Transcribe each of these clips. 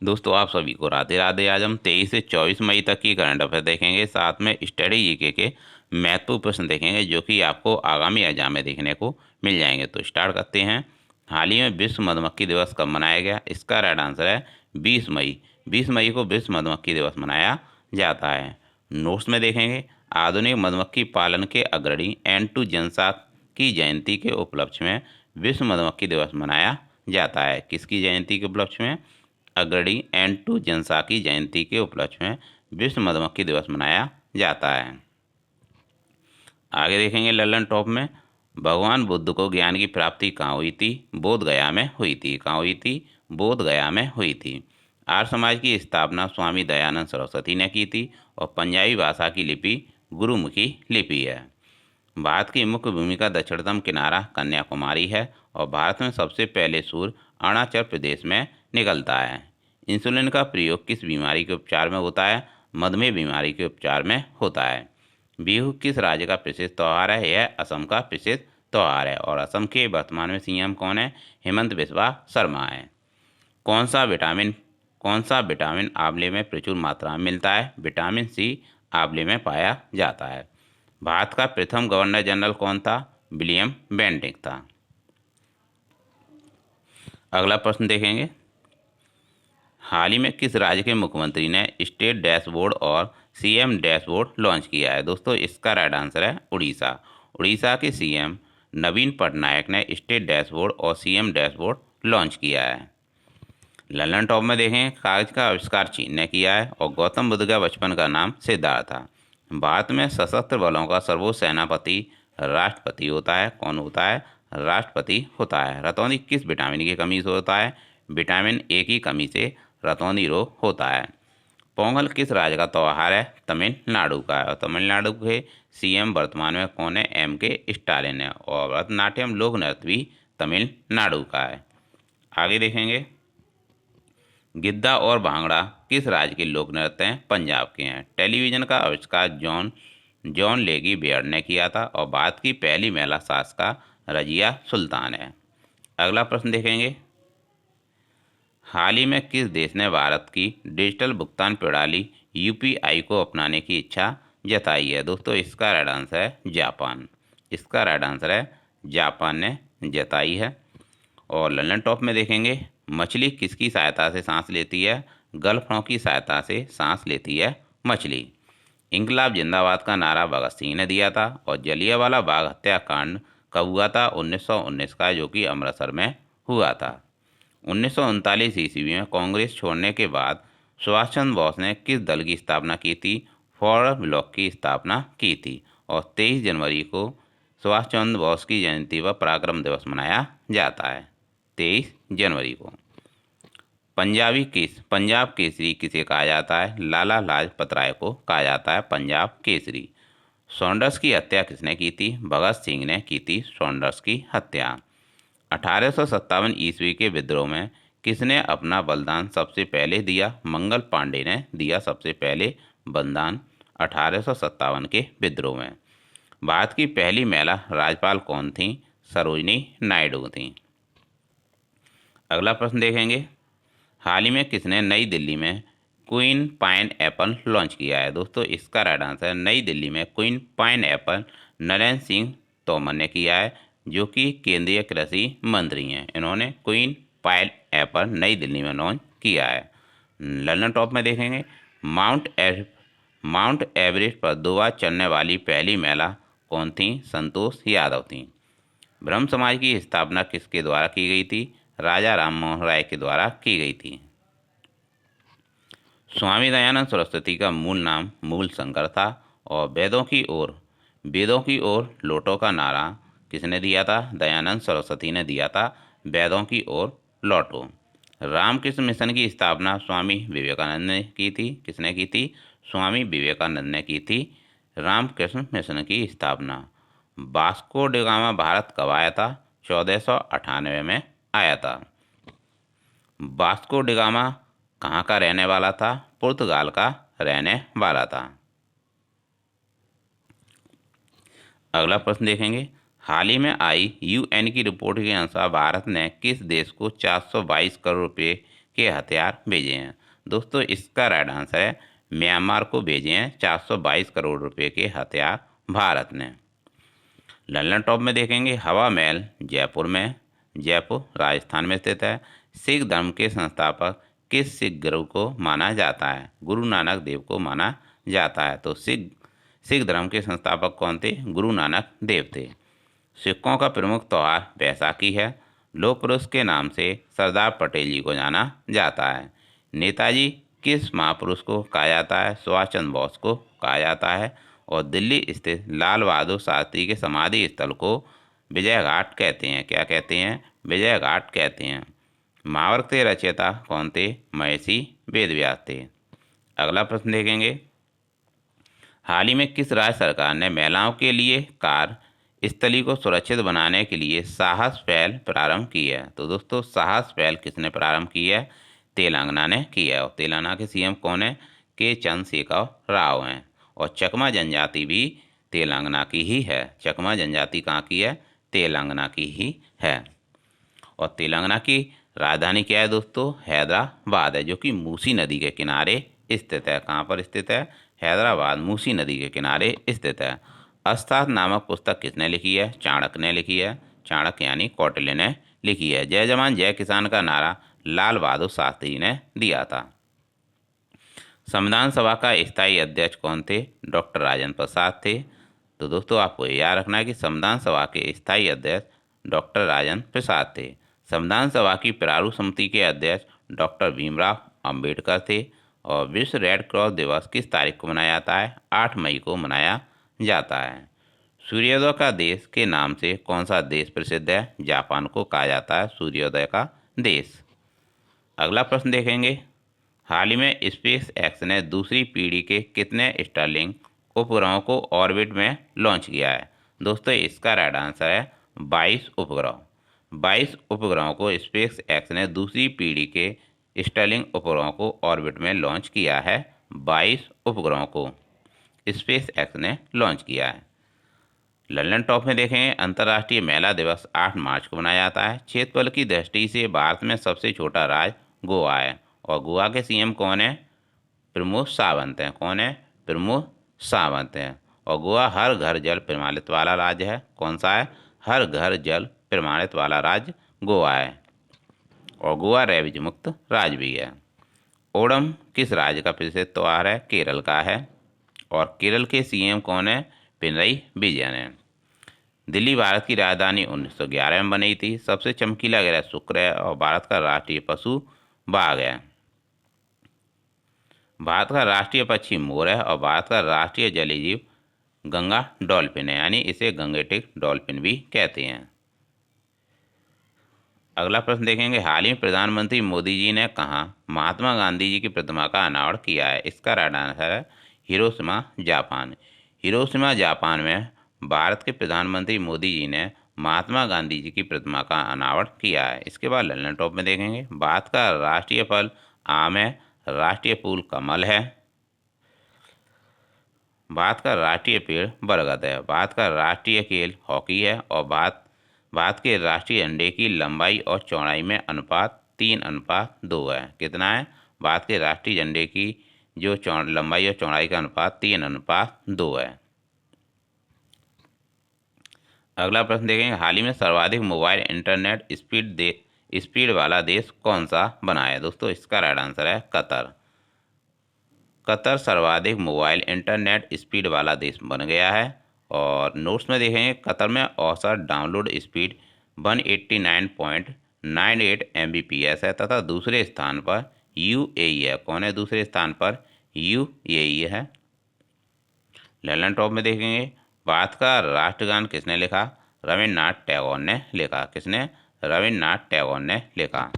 दोस्तों आप सभी को राधे राधे। आज हम 23 से 24 मई तक की करंट अफेयर देखेंगे, साथ में स्टडी जीके के महत्वपूर्ण प्रश्न देखेंगे जो कि आपको आगामी एग्जाम में देखने को मिल जाएंगे। तो स्टार्ट करते हैं। हाल ही में विश्व मधुमक्खी दिवस कब मनाया गया? इसका राइट आंसर है 20 मई। 20 मई को विश्व मधुमक्खी दिवस मनाया जाता है। नोट्स में देखेंगे, आधुनिक मधुमक्खी पालन के अग्रणी एंटू जेंसाक की जयंती के उपलक्ष्य में विश्व मधुमक्खी दिवस मनाया जाता है। किसकी जयंती के उपलक्ष्य में? अग्रणी एंटू जेंसाकी जयंती के उपलक्ष्य में विश्व मधुमक्खी दिवस मनाया जाता है। आगे देखेंगे ललन टॉप में, भगवान बुद्ध को ज्ञान की प्राप्ति कहाँ हुई थी? बोध गया में हुई थी। कहाँ हुई थी? बोध गया में हुई थी। आर्य समाज की स्थापना स्वामी दयानंद सरस्वती ने की थी और पंजाबी भाषा की लिपि गुरुमुखी लिपि है। भारत की मुख्य भूमि का दक्षिणतम किनारा कन्याकुमारी है और भारत में सबसे पहले सूर्य अरुणाचल प्रदेश में निकलता है। इंसुलिन का प्रयोग किस बीमारी के उपचार में होता है? मधुमेह बीमारी के उपचार में होता है। बिहू किस राज्य का प्रसिद्ध त्यौहार है? यह असम का प्रसिद्ध त्यौहार है और असम के वर्तमान में सीएम कौन है? हेमंत बिस्वा शर्मा है। कौन सा विटामिन आंवले में प्रचुर मात्रा में मिलता है? विटामिन सी आंवले में पाया जाता है। भारत का प्रथम गवर्नर जनरल कौन था? विलियम बेंटिक था। अगला प्रश्न देखेंगे, हाल ही में किस राज्य के मुख्यमंत्री ने स्टेट डैशबोर्ड और सीएम डैशबोर्ड लॉन्च किया है? दोस्तों इसका राइट आंसर है उड़ीसा। उड़ीसा के सीएम नवीन पटनायक ने स्टेट डैशबोर्ड और सीएम डैशबोर्ड लॉन्च किया है। ललन टॉप में देखें, कागज का आविष्कार चीन ने किया है और गौतम बुद्ध का बचपन का नाम सिद्धार्थ था। भारत में सशस्त्र बलों का सर्वोच्च सेनापति राष्ट्रपति होता है। कौन होता है? राष्ट्रपति होता है। रतौंधी किस विटामिन की कमी से होता है? विटामिन ए की कमी से रतौंधी रोग होता है। पोंगल किस राज्य का त्यौहार है? तमिलनाडु का है और तमिलनाडु के सीएम वर्तमान में कौन है? के स्टालिन है और भरतनाट्यम लोक नृत्य भी तमिलनाडु का है। आगे देखेंगे, गिद्दा और भांगड़ा किस राज्य के लोक नृत्य हैं? पंजाब के हैं। टेलीविज़न का आविष्कार जॉन लेगी बेयर्ड ने किया था और भारत की पहली महिला शासका रजिया सुल्तान है। अगला प्रश्न देखेंगे, हाल ही में किस देश ने भारत की डिजिटल भुगतान प्रणाली यूपीआई को अपनाने की इच्छा जताई है? दोस्तों इसका राइट आंसर है जापान। इसका राइट आंसर है जापान ने जताई है। और ललन टॉप में देखेंगे, मछली किसकी सहायता से सांस लेती है? गलफड़ों की सहायता से सांस लेती है मछली। इंकलाब जिंदाबाद का नारा भगत सिंह ने दिया था और जलियांवाला बाग हत्याकांड कब हुआ था? 1919 का, जो कि अमृतसर में हुआ था। 1939 ईस्वी में कांग्रेस छोड़ने के बाद सुभाष चंद्र बोस ने किस दल की स्थापना की थी? फॉरवर्ड ब्लॉक की स्थापना की थी। और 23 जनवरी को सुभाष चंद्र बोस की जयंती व पराक्रम दिवस मनाया जाता है, 23 जनवरी को। पंजाब केसरी किसे कहा जाता है? लाला लाजपत राय को कहा जाता है पंजाब केसरी। सॉन्डर्स की हत्या किसने की थी? भगत सिंह ने की थी सॉन्डर्स की हत्या। 1857 ईस्वी के विद्रोह में किसने अपना बलिदान सबसे पहले दिया? मंगल पांडे ने दिया सबसे पहले बलिदान 1857 के विद्रोह में। भारत की पहली महिला राज्यपाल कौन थी? सरोजिनी नायडू थी। अगला प्रश्न देखेंगे, हाल ही में किसने नई दिल्ली में क्वीन पाइन एप्पल लॉन्च किया है? दोस्तों इसका राइट आंसर है नई दिल्ली में queen pine Apple Narendra Singh Tomar ने किया है, जो कि केंद्रीय कृषि मंत्री हैं। इन्होंने क्वीन पाइन एप्पल नई दिल्ली में लॉन्च किया है। ललन टॉप में देखेंगे, माउंट एवरेस्ट पर 2 बार चढ़ने वाली पहली महिला कौन थी? संतोष यादव थी। ब्रह्म समाज की स्थापना किसके द्वारा की गई थी? राजा राम मोहन राय के द्वारा की गई थी। स्वामी दयानंद सरस्वती का मूल नाम मूल शंकर था और वेदों की ओर लौटो का नारा किसने दिया था? दयानंद सरस्वती ने दिया था, वेदों की ओर लौटो। रामकृष्ण मिशन की स्थापना स्वामी विवेकानंद ने की थी। किसने की थी? स्वामी विवेकानंद ने की थी रामकृष्ण मिशन की स्थापना। वास्को डी गामा भारत कब आया था? 1498 में आया था। वास्को डी गामा कहाँ का रहने वाला था? पुर्तगाल का रहने वाला था। अगला प्रश्न देखेंगे, हाल ही में आई यूएन की रिपोर्ट के अनुसार भारत ने किस देश को 422 करोड़ रुपए के हथियार भेजे हैं? दोस्तों इसका राइट आंसर है म्यांमार को भेजे हैं 422 करोड़ रुपए के हथियार भारत ने। लंदन टॉप में देखेंगे हवा महल जयपुर में, जयपुर राजस्थान में स्थित है। सिख धर्म के संस्थापक किस सिख गुरु को माना जाता है? गुरु नानक देव को माना जाता है। तो सिख धर्म के संस्थापक कौन थे? गुरु नानक देव थे। सिखों का प्रमुख त्यौहार बैसाखी है। लोह पुरुष के नाम से सरदार पटेल जी को जाना जाता है। नेताजी किस महापुरुष को कहा जाता है? सुभाष चंद्र बोस को कहा जाता है। और दिल्ली स्थित लाल बहादुर शास्त्री के समाधि स्थल को विजय घाट कहते हैं। क्या कहते हैं? विजय घाट कहते हैं। महाभारत के रचयिता कौन थे? महर्षि वेदव्यास थे। अगला प्रश्न देखेंगे हाल ही में किस राज्य सरकार ने महिलाओं के लिए कार्यस्थली को सुरक्षित बनाने के लिए साहस पहल प्रारंभ की है? तो दोस्तों साहस पहल किसने प्रारंभ की है? तेलंगाना ने की है। और तेलंगाना के सीएम कौन है? के चंद्रशेखर राव हैं। और चकमा जनजाति भी तेलंगाना की ही है। चकमा जनजाति कहाँ की है? तेलंगाना की ही है। और तेलंगाना की राजधानी क्या है दोस्तों? हैदराबाद है, जो कि मूसी नदी के किनारे स्थित है। कहाँ पर स्थित है? हैदराबाद मूसी नदी के किनारे स्थित है। अर्थशास्त्र नामक पुस्तक किसने लिखी है? चाणक्य ने लिखी है। चाणक्य यानी कौटिल्य ने लिखी है। जय जवान जय किसान का नारा लाल बहादुर शास्त्री ने दिया था। संविधान सभा का स्थायी अध्यक्ष कौन थे? डॉक्टर राजेंद्र प्रसाद थे। तो दोस्तों आपको याद रखना है कि संविधान सभा के स्थायी अध्यक्ष डॉक्टर राजेंद्र प्रसाद थे। संविधान सभा की प्रारूप समिति के अध्यक्ष डॉक्टर भीमराव अंबेडकर थे। और विश्व रेड क्रॉस दिवस किस तारीख को मनाया जाता है? 8 मई को मनाया जाता है। सूर्योदय का देश के नाम से कौन सा देश प्रसिद्ध है? जापान को कहा जाता है सूर्योदय का देश। अगला प्रश्न देखेंगे हाल ही में स्पेस एक्स ने दूसरी पीढ़ी के कितने स्टारलिंक उपग्रहों को ऑर्बिट में लॉन्च किया है? दोस्तों इसका राइट आंसर है 22 उपग्रह। 22 उपग्रहों को स्पेस एक्स ने दूसरी पीढ़ी के स्टारलिंक उपग्रहों को ऑर्बिट में लॉन्च किया है। 22 उपग्रहों को स्पेस एक्स ने लॉन्च किया है। लंदन टॉप में देखेंगे अंतर्राष्ट्रीय महिला दिवस 8 मार्च को मनाया जाता है। क्षेत्रफल की दृष्टि से भारत में सबसे छोटा राज्य गोवा है। और गोवा के सीएम कौन है? प्रमोद सावंत हैं। कौन है? प्रमोद सावंत हैं। और गोवा हर घर जल प्रमाणित वाला राज्य है। कौन सा है? हर घर जल प्रमाणित वाला राज्य गोवा है। और गोवा रेबीज मुक्त राज्य भी है। ओणम किस राज्य का प्रसिद्ध त्यौहार है? केरल का है। और केरल के सीएम कौन है? पिनरई विजयन है। दिल्ली भारत की राजधानी 1911 में बनी थी। सबसे चमकीला ग्रह शुक्र है। और भारत का राष्ट्रीय पशु बाघ है। भारत का राष्ट्रीय पक्षी मोर है। और भारत का राष्ट्रीय जलीय जीव गंगा डॉल्फिन है, यानी इसे गंगेटिक डॉल्फिन भी कहते हैं। अगला प्रश्न देखेंगे हाल ही में प्रधानमंत्री मोदी जी ने कहाँ महात्मा गांधी जी की प्रतिमा का अनावरण किया है? इसका राइट आंसर है हिरोशिमा जापान। हिरोशिमा जापान में भारत के प्रधानमंत्री मोदी जी ने महात्मा गांधी जी की प्रतिमा का अनावरण किया है। इसके बाद लंदन टॉप में देखेंगे भारत का राष्ट्रीय फल आम है। राष्ट्रीय फूल कमल है। भारत का राष्ट्रीय पेड़ बरगद है। भारत का राष्ट्रीय खेल हॉकी है। और भारत के राष्ट्रीय झंडे की लंबाई और चौड़ाई में अनुपात 3:2 है। कितना है? भारत के राष्ट्रीय झंडे की जो लंबाई और चौड़ाई का अनुपात 3:2 है। अगला प्रश्न देखेंगे हाल ही में सर्वाधिक मोबाइल इंटरनेट स्पीड वाला देश कौन सा बना है? दोस्तों इसका राइट आंसर है कतर। कतर सर्वाधिक मोबाइल इंटरनेट स्पीड वाला देश बन गया है। और नोट्स में देखेंगे कतर में औसत डाउनलोड स्पीड 189.98 Mbps है। तथा दूसरे स्थान पर यूएई है। कौन है दूसरे स्थान पर? यूएई है। लंदन टॉप में देखेंगे भारत का राष्ट्रगान किसने लिखा? रविन्द्रनाथ टैगोर ने लिखा। किसने? रविन्द्रनाथ टैगोर ने लिखा।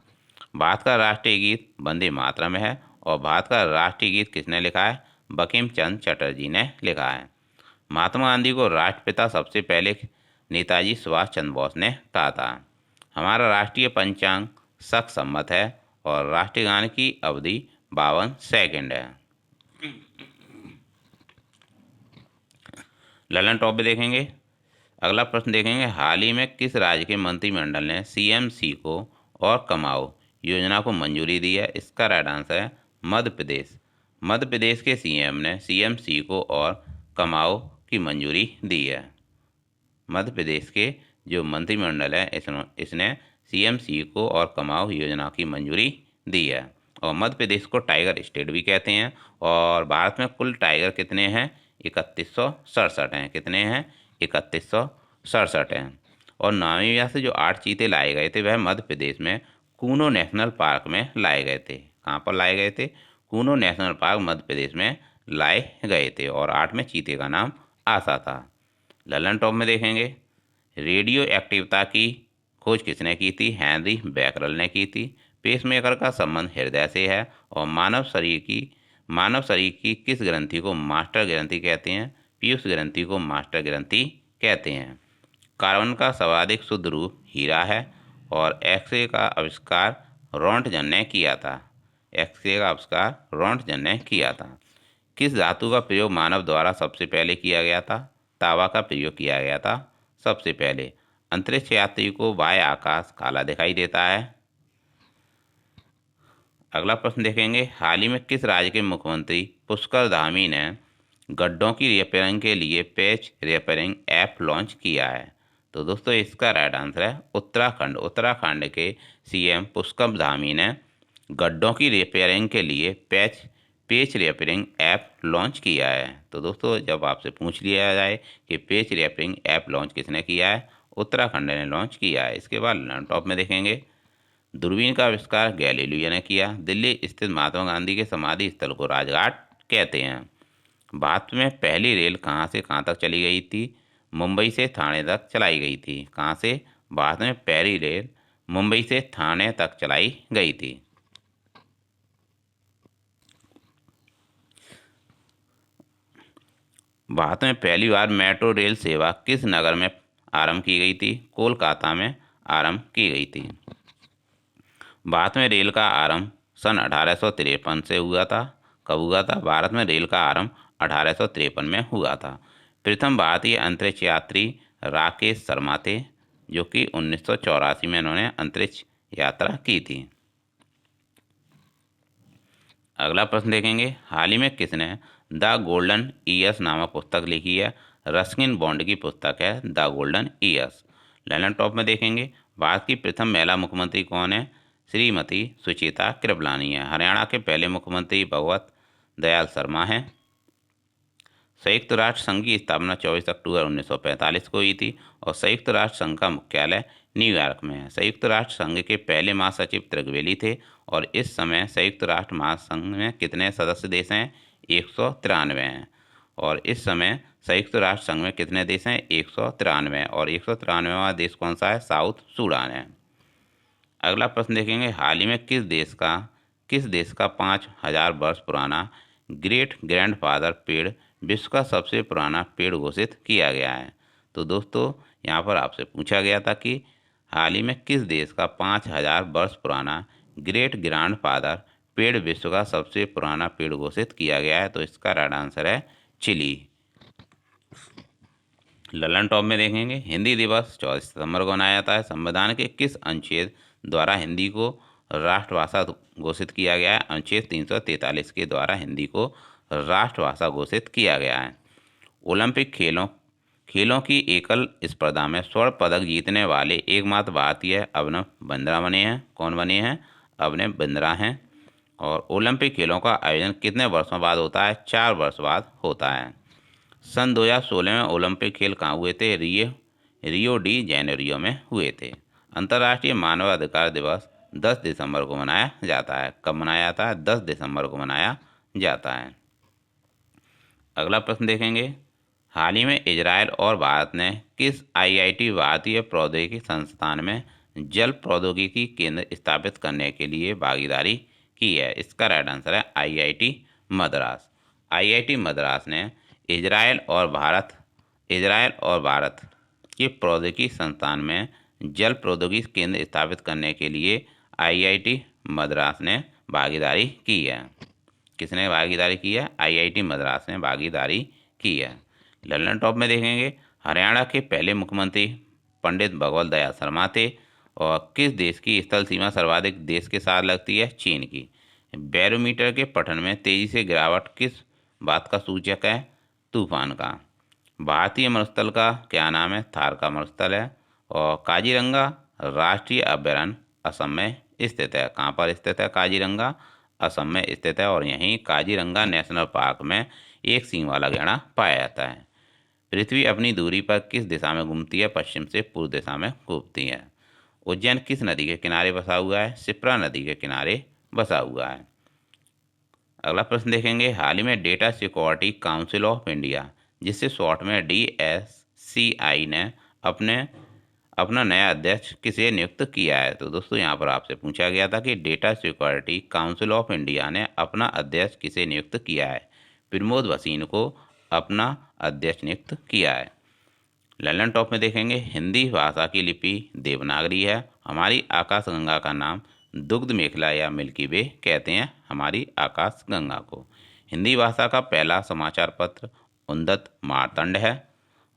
भारत का राष्ट्रीय गीत वंदे मातरम है। और भारत का राष्ट्रीय गीत किसने लिखा है? बंकिम चंद्र चटर्जी ने लिखा है। महात्मा गांधी को राष्ट्रपिता सबसे पहले नेताजी सुभाष चंद्र बोस ने कहा था। हमारा राष्ट्रीय पंचांग शक सम्मत है। और राष्ट्रीय गान की अवधि 52 सेकंड है। ललन टॉप पे देखेंगे अगला प्रश्न देखेंगे हाल ही में किस राज्य के मंत्रिमंडल ने सीएमसी को और कमाओ योजना को मंजूरी दी है? इसका राइट आंसर है मध्य प्रदेश। मध्य प्रदेश के सीएम ने सीएमसी को और कमाओ की मंजूरी दी है। मध्य प्रदेश के जो मंत्रिमंडल है इसने सीएमसी को और कमाओ योजना की मंजूरी दी है। और मध्य प्रदेश को टाइगर स्टेट भी कहते हैं। और भारत में कुल टाइगर कितने हैं? 3167 हैं। कितने हैं? 3167 हैं। और नामीबिया से जो 8 चीते लाए गए थे वह मध्य प्रदेश में कूनो नेशनल पार्क में लाए गए थे। कहाँ पर लाए गए थे? कूनो नेशनल पार्क मध्य प्रदेश में लाए गए थे। और 8 में चीते का नाम आशा था। ललन टॉप में देखेंगे, रेडियो एक्टिवता की खोज किसने की थी? हेनरी बैकरल ने की थी। पेसमेकर का संबंध हृदय से है। और मानव शरीर की किस ग्रंथि को मास्टर ग्रंथि कहते हैं? पीयूष ग्रंथि को मास्टर ग्रंथि कहते हैं। कार्बन का सर्वाधिक शुद्ध रूप हीरा है। और एक्सरे का आविष्कार रोंटगन ने किया था। एक्सरे का आविष्कार रोंटगन ने किया था। किस धातु का प्रयोग मानव द्वारा सबसे पहले किया गया था? तांबा का प्रयोग किया गया था सबसे पहले। अंतरिक्ष यात्री को बाह्य आकाश काला दिखाई देता है। अगला प्रश्न देखेंगे, हाल ही में किस राज्य के मुख्यमंत्री पुष्कर धामी ने गड्ढों की रिपेयरिंग के लिए पैच रिपेयरिंग ऐप लॉन्च किया है? तो दोस्तों इसका राइट आंसर है उत्तराखंड। उत्तराखंड के सीएम पुष्कर धामी ने गड्ढों की रिपेयरिंग के लिए पेच रिपेयरिंग ऐप लॉन्च किया है। तो दोस्तों जब आपसे पूछ लिया जाए कि पेच रिपेयरिंग ऐप लॉन्च किसने किया है, उत्तराखंड ने लॉन्च किया है। इसके बाद टॉप में देखेंगे, दूरबीन का आविष्कार गैलीलियो ने किया। दिल्ली स्थित महात्मा गांधी के समाधि स्थल को राजघाट कहते हैं। भारत में पहली रेल कहाँ से कहाँ तक चली गई थी? मुंबई से थाने तक चलाई गई थी। कहाँ से? भारत में पहली रेल मुंबई से थाने तक चलाई गई थी। भारत में पहली बार मेट्रो रेल सेवा किस नगर में आरंभ की गई थी? कोलकाता में आरंभ की गई थी। भारत में रेल का आरंभ सन 1853 से हुआ था। कब हुआ था? भारत में रेल का आरंभ 1853 में हुआ था। प्रथम भारतीय अंतरिक्ष यात्री राकेश शर्मा थे, जो कि 1984 में इन्होंने अंतरिक्ष यात्रा की थी। अगला प्रश्न देखेंगे, हाल ही में किसने द गोल्डन ईयर्स नामक पुस्तक लिखी है? रस्किन बॉन्ड की पुस्तक है the golden years. Lalan top में देखेंगे, भारत की प्रथम महिला मुख्यमंत्री कौन है? श्रीमती सुचेता कृपलानी है। हरियाणा के पहले मुख्यमंत्री भगवत दयाल शर्मा हैं। संयुक्त राष्ट्र संघ की स्थापना 24 अक्टूबर 1945 को हुई थी। और संयुक्त राष्ट्र संघ का मुख्यालय न्यूयॉर्क में है। संयुक्त राष्ट्र संघ के पहले महासचिव त्रिगवेली थे। और इस समय संयुक्त राष्ट्र महासंघ में कितने सदस्य देश हैं? 193 हैं। और इस समय संयुक्त राष्ट्र संघ में कितने देश हैं? 193। और 193वां देश कौन सा है? साउथ सूडान है। अगला प्रश्न देखेंगे, हाल ही में किस देश का 5000 वर्ष पुराना ग्रेट ग्रैंडफादर पेड़ विश्व का सबसे पुराना पेड़ घोषित किया गया है? तो दोस्तों यहाँ पर आपसे पूछा गया था कि हाल ही में किस देश का 5000 वर्ष पुराना ग्रेट ग्रैंडफादर पेड़ विश्व का सबसे पुराना पेड़ घोषित किया गया है? तो इसका राइट आंसर है चिली। ललन टॉप में देखेंगे, हिंदी दिवस 14 सितंबर को मनाया जाता है। संविधान के किस अनुच्छेद द्वारा हिंदी को राष्ट्रभाषा घोषित किया गया है? अनुच्छेद 343 के द्वारा हिंदी को राष्ट्रभाषा घोषित किया गया है। ओलंपिक खेलों की एकल स्पर्धा में स्वर्ण पदक जीतने वाले एकमात्र भारतीय अभिनव बिंद्रा बने हैं। कौन बने हैं? अभिनव बिंद्रा हैं। और ओलंपिक खेलों का आयोजन कितने वर्षों बाद होता है? 4 वर्ष बाद होता है। सन 2016 में ओलंपिक खेल कहाँ हुए थे? रियो डी जेनेरियो में हुए थे। अंतर्राष्ट्रीय मानवाधिकार दिवस 10 दिसंबर को मनाया जाता है। कब मनाया जाता है? 10 दिसंबर को मनाया जाता है। अगला प्रश्न देखेंगे, हाल ही में इजरायल और भारत ने किस आईआईटी भारतीय प्रौद्योगिकी संस्थान में जल प्रौद्योगिकी केंद्र स्थापित करने के लिए भागीदारी की है? इसका राइट आंसर है आईआईटी मद्रास। आईआईटी मद्रास ने इजरायल और भारत के प्रौद्योगिकी संस्थान में जल प्रौद्योगिकी केंद्र स्थापित करने के लिए आईआईटी मद्रास ने भागीदारी की है। किसने भागीदारी की है? आईआईटी मद्रास ने भागीदारी की है। ललन टॉप में देखेंगे, हरियाणा के पहले मुख्यमंत्री पंडित भगवत दयाल शर्मा थे। और किस देश की स्थल सीमा सर्वाधिक देश के साथ लगती है? चीन की। बैरोमीटर के पठन में तेजी से गिरावट किस बात का सूचक है? तूफान का। भारतीय मरुस्थल का क्या नाम है? थार का मरुस्थल है। और काजीरंगा राष्ट्रीय अभयारण्य असम में स्थित है। कहाँ पर स्थित है काजीरंगा? असम में स्थित है। और यहीं काजीरंगा नेशनल पार्क में एक सींग वाला गैंडा पाया जाता है। पृथ्वी अपनी दूरी पर किस दिशा में घूमती है? पश्चिम से पूर्व दिशा में घूमती है। उज्जैन किस नदी के किनारे बसा हुआ है? शिप्रा नदी के किनारे बसा हुआ है। अगला प्रश्न देखेंगे, हाल ही में data security council of India, जिससे शॉर्ट में DSCI ने अपना नया अध्यक्ष किसे नियुक्त किया है? तो दोस्तों यहाँ पर आपसे पूछा गया था कि data security council of India ने अपना अध्यक्ष किसे नियुक्त किया है? प्रमोद भसीन को अपना अध्यक्ष नियुक्त किया है। ललन टॉप में देखेंगे, हिंदी भाषा की लिपि देवनागरी है। हमारी आकाशगंगा का नाम दुग्ध मेखला या मिल्की वे कहते हैं हमारी आकाशगंगा को। हिंदी भाषा का पहला समाचार पत्र उन्नत मार्तंड है।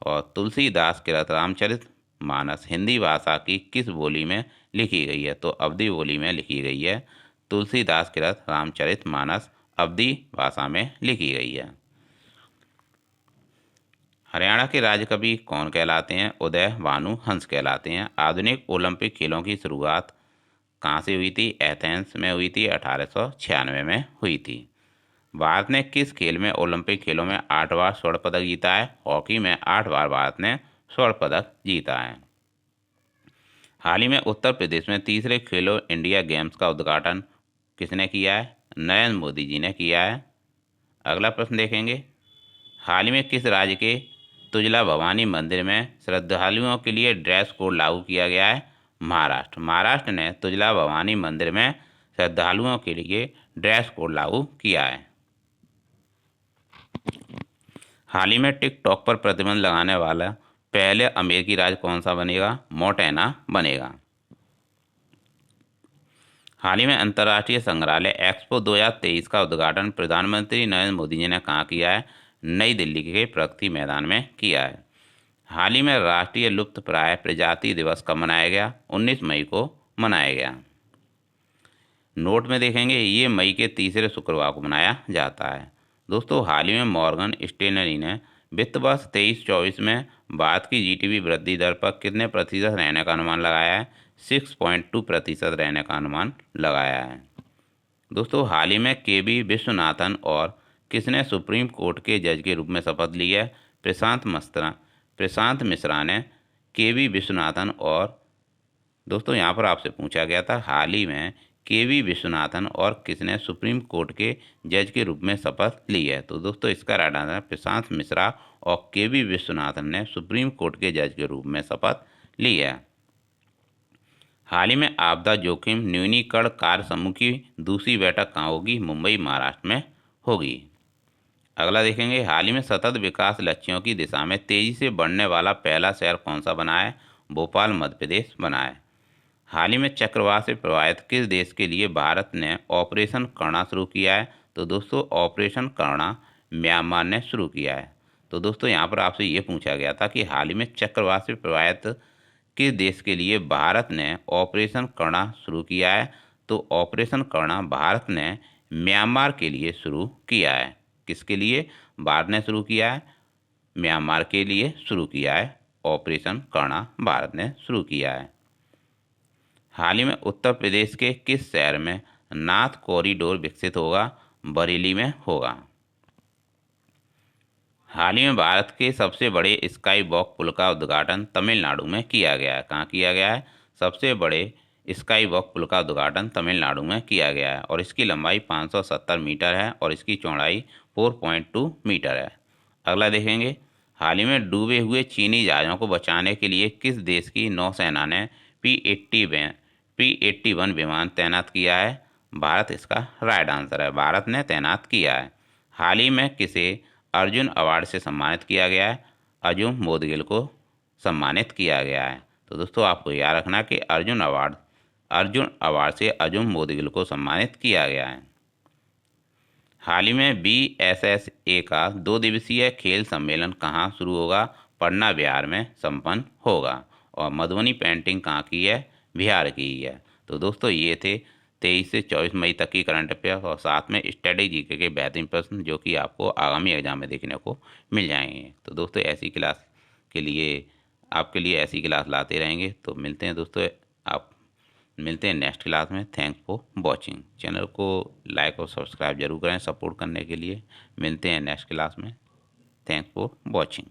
और तुलसीदास कृत रामचरित मानस हिंदी भाषा की किस बोली में लिखी गई है? तो अवधी बोली में लिखी गई है। तुलसीदास कृत रामचरित मानस अवधी भाषा में लिखी गई है। हरियाणा के राज्य कवि कौन कहलाते हैं? उदय भानु हंस कहलाते हैं। आधुनिक ओलंपिक खेलों की शुरुआत कहाँ से हुई थी? एथेंस में हुई थी। 1896 में हुई थी। भारत ने किस खेल में ओलंपिक खेलों में 8 बार स्वर्ण पदक जीता है? हॉकी में 8 बार भारत ने स्वर्ण पदक जीता है। हाल ही में उत्तर प्रदेश में तीसरे खेलो इंडिया गेम्स का उद्घाटन किसने किया है? नरेंद्र मोदी जी ने किया है। अगला प्रश्न देखेंगे, हाल ही में किस राज्य के तुजला भवानी मंदिर में श्रद्धालुओं के लिए ड्रेस कोड लागू किया गया है? महाराष्ट्र। महाराष्ट्र ने तुजला भवानी मंदिर में श्रद्धालुओं के लिए ड्रेस कोड लागू किया है। हाल ही में टिकटॉक पर प्रतिबंध लगाने वाला पहले अमेरिकी राज्य कौन सा बनेगा? मोंटाना बनेगा। हाल ही में अंतर्राष्ट्रीय संग्रहालय एक्सपो 2023 का उद्घाटन प्रधानमंत्री नरेंद्र मोदी जी ने कहाँ किया है? नई दिल्ली के प्रगति मैदान में किया है। हाल ही में राष्ट्रीय लुप्तप्राय प्रजाति दिवस कब मनाया गया? 19 मई को मनाया गया। नोट में देखेंगे, ये मई के तीसरे शुक्रवार को मनाया जाता है। दोस्तों हाल ही में मॉर्गन स्टेनली ने वित्त वर्ष 23-24 में भारत की GDP वृद्धि दर पर कितने प्रतिशत रहने का अनुमान लगाया है? 6.2% रहने का अनुमान लगाया है। दोस्तों हाल ही में KB विश्वनाथन और किसने सुप्रीम कोर्ट के जज के रूप में शपथ ली है? प्रशांत मिश्रा ने KB विश्वनाथन और दोस्तों यहाँ पर आपसे पूछा गया था हाल ही में KB विश्वनाथन और किसने सुप्रीम कोर्ट के जज के रूप में शपथ ली है? तो दोस्तों इसका राइट आंसर है प्रशांत मिश्रा और KB विश्वनाथन ने सुप्रीम कोर्ट के जज के रूप में शपथ ली है। हाल ही में आपदा जोखिम न्यूनीकरण कार्य समूह की दूसरी बैठक कहाँ होगी? मुंबई महाराष्ट्र में होगी। अगला देखेंगे, हाल ही में सतत विकास लक्ष्यों की दिशा में तेजी से बढ़ने वाला पहला शहर कौन सा बना है? भोपाल मध्य प्रदेश बना है। हाल ही में चक्रवात से प्रभावित किस देश के लिए भारत ने ऑपरेशन करना शुरू किया है? तो दोस्तों ऑपरेशन करना म्यांमार ने शुरू किया है। तो दोस्तों यहाँ पर आपसे ये पूछा गया था कि हाल ही में चक्रवात से प्रभावित किस देश के लिए भारत ने ऑपरेशन करना शुरू किया है? तो ऑपरेशन करना भारत ने म्यांमार के लिए शुरू किया है। किसके लिए भारत ने शुरू किया है? म्यांमार के लिए शुरू किया है। ऑपरेशन करना भारत ने शुरू किया है। हाल ही में उत्तर प्रदेश के किस शहर में नाथ कॉरिडोर विकसित होगा? बरेली में होगा। हाल ही में भारत के सबसे बड़े स्काई वॉक पुल का उद्घाटन तमिलनाडु में किया गया है। कहाँ किया गया है? सबसे बड़े स्काई वॉक पुल का उद्घाटन तमिलनाडु में किया गया है और इसकी लंबाई 570 मीटर है और इसकी चौड़ाई 4.2 मीटर है। अगला देखेंगे, हाल ही में डूबे हुए चीनी जहाज़ों को बचाने के लिए किस देश की नौसेना ने P-81 विमान तैनात किया है? भारत इसका राइट आंसर है। भारत ने तैनात किया है। हाल ही में किसे अर्जुन अवार्ड से सम्मानित किया गया है? अर्जुन मोदगिल को सम्मानित किया गया है। तो दोस्तों आपको याद रखना कि अर्जुन अवार्ड से अर्जुन मोदगिल को सम्मानित किया गया है। हाल ही में BSSA का 2 दिवसीय खेल सम्मेलन कहाँ शुरू होगा? पटना बिहार में संपन्न होगा। और मधुबनी पेंटिंग कहाँ की है? बिहार की ही है। तो दोस्तों ये थे 23 से 24 मई तक की करंट अफेयर और साथ में स्टडी जीके के बेहतरीन प्रश्न जो कि आपको आगामी एग्जाम में देखने को मिल जाएंगे। तो दोस्तों ऐसी क्लास के लिए आपके लिए ऐसी क्लास लाते रहेंगे। तो मिलते हैं दोस्तों, आप मिलते हैं नेक्स्ट क्लास में। Thanks for watching. चैनल को लाइक और सब्सक्राइब जरूर करें सपोर्ट करने के लिए। मिलते हैं नेक्स्ट क्लास में। Thanks for watching.